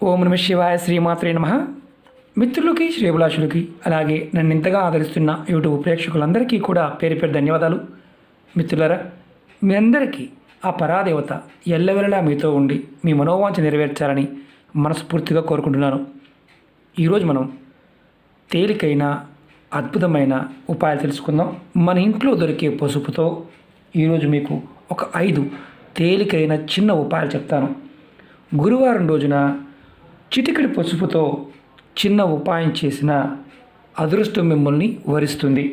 ఓం నమ శివాయ శ్రీమాత్రే నమః. మిత్రులకి శ్రేభిలాషులకి అలాగే నన్ను ఇంతగా ఆదరిస్తున్న యూట్యూబ్ ప్రేక్షకులందరికీ కూడా పేరు పేరు ధన్యవాదాలు. మిత్రులారా, మీ అందరికీ ఆ పరాదేవత ఎల్లవెల్లలా మీతో ఉండి మీ మనోవాంఛ నెరవేర్చాలని మనస్ఫూర్తిగా కోరుకుంటున్నాను. ఈరోజు మనం తేలికైన అద్భుతమైన ఉపాయాలు తెలుసుకుందాం. మన ఇంట్లో దొరికే పసుపుతో ఈరోజు మీకు ఒక 5 తేలికైన చిన్న ఉపాయాలు చెప్తాను. గురువారం రోజున చిటికెడు పసుపుతో చిన్న ఉపాయం చేసిన అదృష్టం మిమ్మల్ని వరిస్తుంది.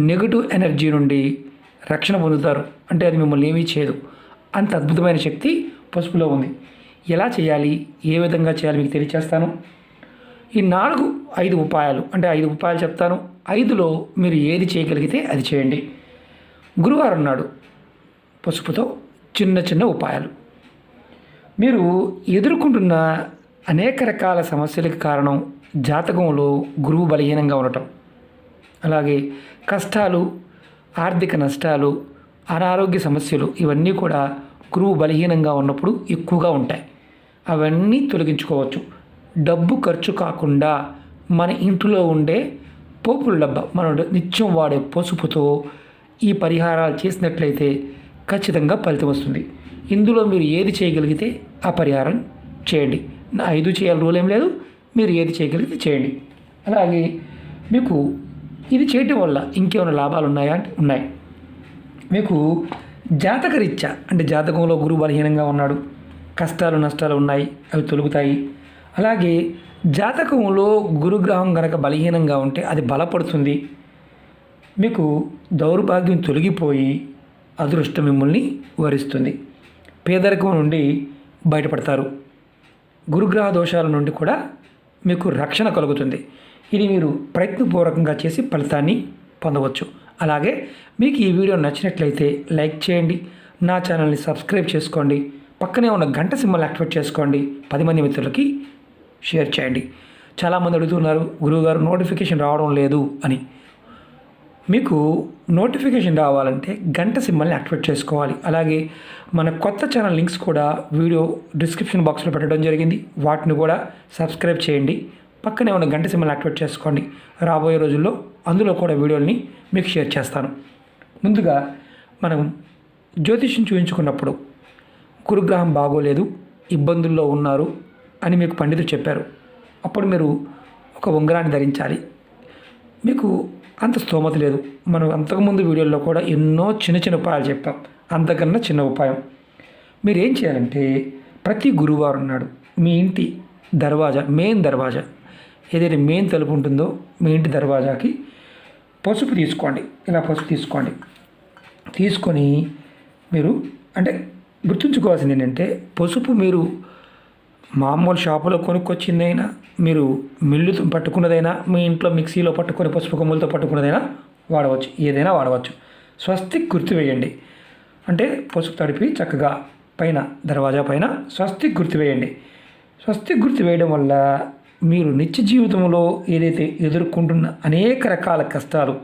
నెగటివ్ ఎనర్జీ నుండి రక్షణ పొందుతారు. అంటే అది మిమ్మల్ని ఏమీ చేయదు. అంత అద్భుతమైన శక్తి పసుపులో ఉంది. ఎలా చేయాలి, ఏ విధంగా చేయాలి మీకు తెలియచేస్తాను. ఈ 5 ఉపాయాలు, అంటే 5 ఉపాయాలు చెప్తాను. 5లో మీరు ఏది చేయగలిగితే అది చేయండి. గురువారం నాడు పసుపుతో చిన్న చిన్న ఉపాయాలు. మీరు ఎదుర్కొంటున్న అనేక రకాల సమస్యలకు కారణం జాతకంలో గురువు బలహీనంగా ఉండటం, అలాగే కష్టాలు, ఆర్థిక నష్టాలు, అనారోగ్య సమస్యలు, ఇవన్నీ కూడా గురువు బలహీనంగా ఉన్నప్పుడు ఎక్కువగా ఉంటాయి. అవన్నీ తొలగించుకోవచ్చు. డబ్బు ఖర్చు కాకుండా మన ఇంట్లో ఉండే పోపుల డబ్బా, మనం నిత్యం వాడే పసుపుతో ఈ పరిహారాలు చేసినట్లయితే ఖచ్చితంగా ఫలితం వస్తుంది. ఇందులో మీరు ఏది చేయగలిగితే ఆ పరిహారం చేయండి. 5 చేయాలి రూల్ ఏం లేదు. మీరు ఏది చేయగలిగితే చేయండి. అలాగే మీకు ఇది చేయటం వల్ల ఇంకేమైనా లాభాలు ఉన్నాయా అంటే ఉన్నాయి. మీకు జాతకరీత్యా, అంటే జాతకంలో గురువు బలహీనంగా ఉన్నాడు, కష్టాలు నష్టాలు ఉన్నాయి, అవి తొలుగుతాయి. అలాగే జాతకంలో గురుగ్రహం కనుక బలహీనంగా ఉంటే అది బలపడుతుంది. మీకు దౌర్భాగ్యం తొలగిపోయి అదృష్టం మిమ్మల్ని వరిస్తుంది. పేదరికం నుండి బయటపడతారు. గురుగ్రహ దోషాల నుండి కూడా మీకు రక్షణ కలుగుతుంది. ఇది మీరు ప్రయత్నపూర్వకంగా చేసి ఫలితాన్ని పొందవచ్చు. అలాగే మీకు ఈ వీడియో నచ్చినట్లయితే లైక్ చేయండి, నా ఛానల్ని సబ్స్క్రైబ్ చేసుకోండి, పక్కనే ఉన్న గంట సింబల్ యాక్టివేట్ చేసుకోండి, 10 మంది మిత్రులకి షేర్ చేయండి. చాలామంది అడుగుతున్నారు, గురువుగారు నోటిఫికేషన్ రావడం లేదు అని. మీకు నోటిఫికేషన్ రావాలంటే గంట సింబల్ని యాక్టివేట్ చేసుకోవాలి. అలాగే మన కొత్త ఛానల్ లింక్స్ కూడా వీడియో డిస్క్రిప్షన్ బాక్స్లో పెట్టడం జరిగింది. వాటిని కూడా సబ్స్క్రైబ్ చేయండి, పక్కనే ఉన్న గంట సింబల్ యాక్టివేట్ చేసుకోండి. రాబోయే రోజుల్లో అందులో కూడా వీడియోని మీకు షేర్ చేస్తాను. ముందుగా మనం జ్యోతిష్యం చూపించుకున్నప్పుడు గురుగ్రహం బాగోలేదు, ఇబ్బందుల్లో ఉన్నారు అని మీకు పండితులు చెప్పారు. అప్పుడు మీరు ఒక ఉంగరాన్ని ధరించాలి. మీకు అంత స్తోమత లేదు. మనం అంతకుముందు వీడియోల్లో కూడా ఎన్నో చిన్న చిన్న ఉపాయాలు చెప్పాం. అంతకన్నా చిన్న ఉపాయం మీరు ఏం చేయాలంటే, ప్రతి గురువారం నాడు మీ ఇంటి దర్వాజా, మెయిన్ దర్వాజా, ఏదైతే మెయిన్ తలుపు ఉంటుందో మీ ఇంటి దర్వాజాకి పసుపు తీసుకోండి. ఇలా పసుపు తీసుకోండి. తీసుకొని మీరు, అంటే గుర్తుంచుకోవాల్సింది ఏంటంటే, పసుపు మీరు మామూలు షాపులో కొనుక్కొచ్చిందైనా, మీరు మిల్లు పట్టుకున్నదైనా, మీ ఇంట్లో మిక్సీలో పట్టుకొని పసుపు కొమ్ములతో పట్టుకున్నదైనా వాడవచ్చు. ఏదైనా వాడవచ్చు. స్వస్తిక్ గుర్తు వేయండి. అంటే పసుపు తడిపి చక్కగా పైన దర్వాజా పైన స్వస్తిక్ గుర్తు వేయండి. స్వస్తిక్ గుర్తు వేయడం వల్ల మీరు నిత్య జీవితంలో ఏదైతే ఎదుర్కొంటున్న అనేక రకాల కష్టాలు,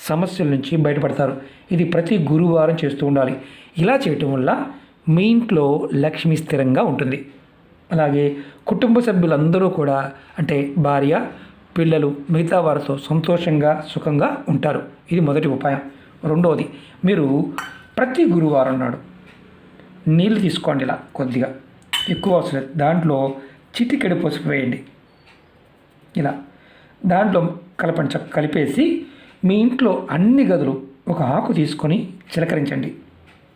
సమస్యల నుంచి బయటపడతారు. ఇది ప్రతి గురువారం చేస్తూ ఉండాలి. ఇలా చేయటం వల్ల మీ ఇంట్లో లక్ష్మి స్థిరంగా ఉంటుంది. అలాగే కుటుంబ సభ్యులందరూ కూడా, అంటే భార్య, పిల్లలు, మిగతా వారితో సంతోషంగా సుఖంగా ఉంటారు. ఇది మొదటి ఉపాయం. రెండవది, మీరు ప్రతి గురువారం నాడు నీళ్ళు తీసుకోండి. ఇలా కొద్దిగా, ఎక్కువ అవసరం లేదు. దాంట్లో చిటికెడు పసుపు వేయండి. ఇలా దాంట్లో కలపండి. కలిపేసి మీ ఇంట్లో అన్ని గదులు ఒక ఆకు తీసుకొని చిలకరించండి.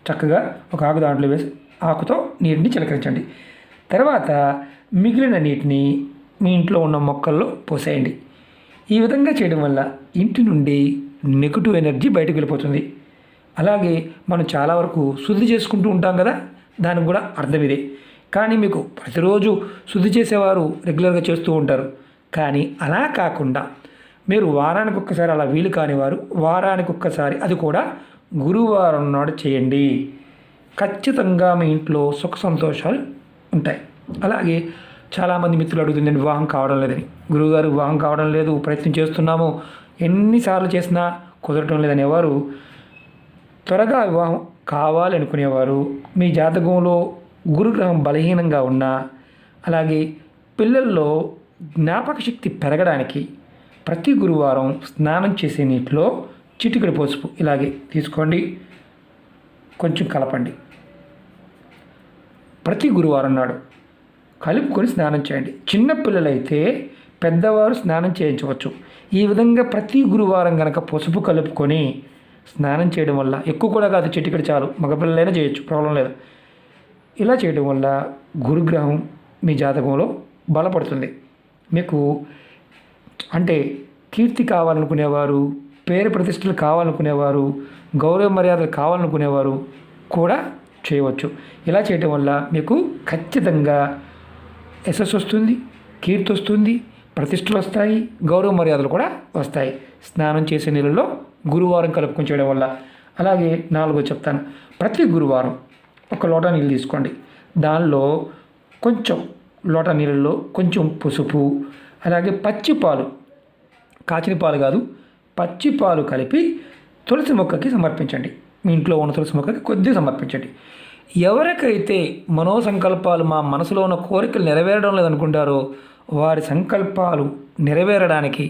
చక్కగా ఒక ఆకు దాంట్లో వేసి ఆకుతో నీటిని చిలకరించండి. తర్వాత మిగిలిన నీటిని మీ ఇంట్లో ఉన్న మొక్కల్లో పోసేయండి. ఈ విధంగా చేయడం వల్ల ఇంటి నుండి నెగటివ్ ఎనర్జీ బయటకు వెళ్ళిపోతుంది. అలాగే మనం చాలా వరకు శుద్ధి చేసుకుంటూ ఉంటాం కదా, దానికి కూడా అర్థం ఇదే. కానీ మీకు ప్రతిరోజు శుద్ధి చేసేవారు రెగ్యులర్గా చేస్తూ ఉంటారు. కానీ అలా కాకుండా మీరు వారానికి ఒక్కసారి, అలా వీలు కానివారు వారానికి ఒక్కసారి, అది కూడా గురువారం నాడు చేయండి. ఖచ్చితంగా మీ ఇంట్లో సుఖ సంతోషాలు ఉంటాయి. అలాగే చాలామంది మిత్రులు అడుగుతుంది, వివాహం కావడం లేదని. గురువుగారు వివాహం కావడం లేదు, ప్రయత్నం చేస్తున్నాము, ఎన్నిసార్లు చేసినా కుదరటం లేదనేవారు, త్వరగా వివాహం కావాలి అనుకునేవారు, మీ జాతకంలో గురుగ్రహం బలహీనంగా ఉన్నా, అలాగే పిల్లల్లో జ్ఞాపక శక్తి పెరగడానికి ప్రతి గురువారం స్నానం చేసే నీటిలో చిటికెడు పసుపు ఇలాగే తీసుకోండి, కొంచెం కలపండి. ప్రతి గురువారం నాడు కలుపుకొని స్నానం చేయండి. చిన్నపిల్లలైతే పెద్దవారు స్నానం చేయించవచ్చు. ఈ విధంగా ప్రతి గురువారం కనుక పసుపు కలుపుకొని స్నానం చేయడం వల్ల, ఎక్కువ కూడా కాదు, చిటికెడు చాలు, మగపిల్లలైనా చేయొచ్చు, ప్రాబ్లం లేదు. ఇలా చేయడం వల్ల గురుగ్రహం మీ జాతకంలో బలపడుతుంది. మీకు అంటే కీర్తి కావాలనుకునేవారు, పేరు ప్రతిష్టలు కావాలనుకునేవారు, గౌరవ మర్యాదలు కావాలనుకునేవారు కూడా చేయవచ్చు. ఇలా చేయడం వల్ల మీకు ఖచ్చితంగా యశస్సు వస్తుంది, కీర్తి వస్తుంది, ప్రతిష్టలు వస్తాయి, గౌరవ మర్యాదలు కూడా వస్తాయి. స్నానం చేసే నీళ్ళలో గురువారం కలుపుకొని చేయడం వల్ల. అలాగే 4 చెప్తాను. ప్రతి గురువారం ఒక లోటా నీళ్ళు తీసుకోండి. దానిలో కొంచెం లోటా నీళ్ళల్లో కొంచెం పసుపు, అలాగే పచ్చి పాలు, కాచిన పాలు కాదు, పచ్చి పాలు కలిపి తులసి మొక్కకి సమర్పించండి. మీ ఇంట్లో ఉన్న తులసి మొక్కకి కొద్దిగా సమర్పించండి. ఎవరికైతే మనోసంకల్పాలు, మా మనసులో ఉన్న కోరికలు నెరవేరడం లేదనుకుంటారో వారి సంకల్పాలు నెరవేరడానికి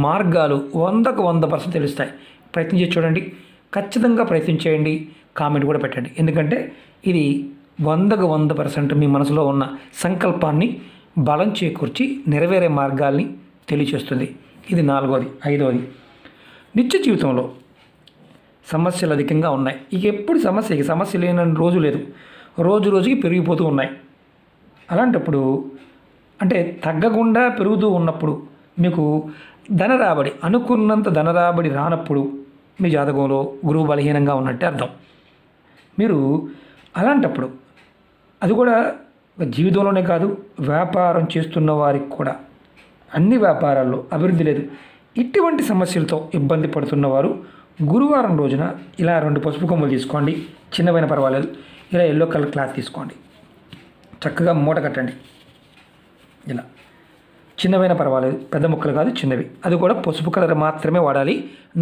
మార్గాలు 100కు 100% తెలుస్తాయి. ప్రయత్నం చేసి చూడండి, ఖచ్చితంగా ప్రయత్నం చేయండి, కామెంట్ కూడా పెట్టండి. ఎందుకంటే ఇది 100కు 100% మీ మనసులో ఉన్న సంకల్పాన్ని బలం చేకూర్చి నెరవేరే మార్గాల్ని తెలియచేస్తుంది. ఇది 4వది. 5వది, నిత్య జీవితంలో సమస్యలు అధికంగా ఉన్నాయి. ఇక ఎప్పుడు సమస్య లేని రోజు లేదు, రోజు రోజుకి పెరిగిపోతూ ఉన్నాయి. అలాంటప్పుడు అంటే తగ్గకుండా పెరుగుతూ ఉన్నప్పుడు మీకు ధనరాబడి, అనుకున్నంత ధనరాబడి రానప్పుడు మీ జాతకంలో గురువు బలహీనంగా ఉన్నట్టే అర్థం. మీరు అలాంటప్పుడు అది కూడా జీవితంలోనే కాదు, వ్యాపారం చేస్తున్న వారికి కూడా, అన్ని వ్యాపారాల్లో అభివృద్ధి లేదు, ఇటువంటి సమస్యలతో ఇబ్బంది పడుతున్నవారు గురువారం రోజున ఇలా 2 పసుపు కొమ్ములు తీసుకోండి. చిన్నవైనా పర్వాలేదు. ఇలా ఎల్లో కలర్ క్లాత్ తీసుకోండి, చక్కగా మూట కట్టండి. ఇలా చిన్నవైనా పర్వాలేదు, పెద్ద ముక్కలు కాదు, చిన్నవి. అది కూడా పసుపు కలర్ మాత్రమే వాడాలి,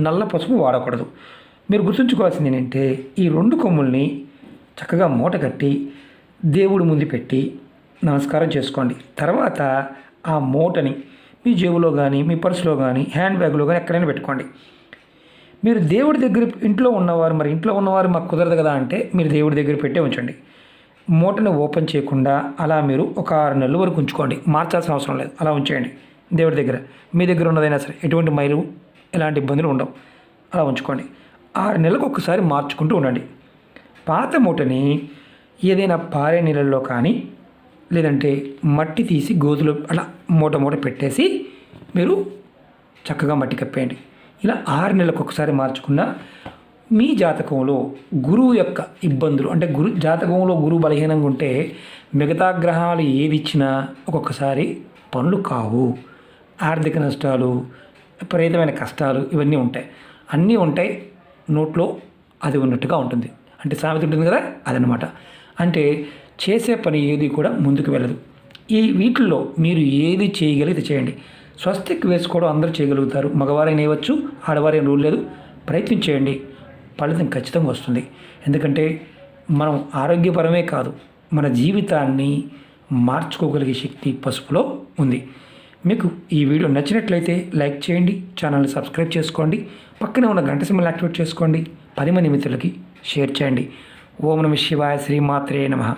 నల్ల పసుపు వాడకూడదు. మీరు గుర్తుంచుకోవాల్సింది ఏంటంటే ఈ 2 కొమ్ముల్ని చక్కగా మూట కట్టి దేవుడి ముందు పెట్టి నమస్కారం చేసుకోండి. తర్వాత ఆ మూటని మీ జేబులో కానీ, మీ పర్సులో కానీ, హ్యాండ్ బ్యాగ్లో కానీ ఎక్కడైనా పెట్టుకోండి. మీరు దేవుడి దగ్గర ఇంట్లో ఉన్నవారు మాకు కుదరదు కదా అంటే మీరు దేవుడి దగ్గర పెట్టే ఉంచండి. మూటను ఓపెన్ చేయకుండా అలా మీరు ఒక 6 నెలల వరకు ఉంచుకోండి. మార్చాల్సిన అవసరం లేదు, అలా ఉంచేయండి దేవుడి దగ్గర. మీ దగ్గర ఉన్నదైనా సరే ఎటువంటి మైలు, ఎలాంటి ఇబ్బందులు ఉండవు, అలా ఉంచుకోండి. 6 నెలలకు ఒకసారి మార్చుకుంటూ ఉండండి. పాత మూటని ఏదైనా పారే నీళ్ళల్లో కానీ, లేదంటే మట్టి తీసి గోతులో అలా మూట పెట్టేసి మీరు చక్కగా మట్టి కప్పేయండి. ఇలా 6 నెలలకు ఒకసారి మార్చుకున్న మీ జాతకంలో గురువు యొక్క ఇబ్బందులు, అంటే జాతకంలో గురువు బలహీనంగా ఉంటే మిగతా గ్రహాలు ఏది ఇచ్చినా ఒక్కొక్కసారి పనులు కావు, ఆర్థిక నష్టాలు, విపరీతమైన కష్టాలు ఇవన్నీ ఉంటాయి. అన్నీ ఉంటాయి, నోట్లో అది ఉన్నట్టుగా ఉంటుంది. అంటే సామెత ఉంటుంది కదా, అదనమాట. అంటే చేసే పని ఏది కూడా ముందుకు వెళ్ళదు. ఈ వీటిల్లో మీరు ఏది చేయగలిగితే చేయండి. స్వస్తిక్ వేసుకోవడం అందరూ చేయగలుగుతారు, మగవారైనా వేయవచ్చు, ఆడవారైన రూల్ లేదు. ప్రయత్నం చేయండి, ఫలితం ఖచ్చితంగా వస్తుంది. ఎందుకంటే మనం ఆరోగ్యపరమే కాదు, మన జీవితాన్ని మార్చుకోగలిగే శక్తి పసుపులో ఉంది. మీకు ఈ వీడియో నచ్చినట్లయితే లైక్ చేయండి, ఛానల్ని సబ్స్క్రైబ్ చేసుకోండి, పక్కనే ఉన్న గంట సింబల్ యాక్టివేట్ చేసుకోండి, 10 మంది మిత్రులకి షేర్ చేయండి. ఓం నమః శివాయ, శ్రీమాత్రే నమః.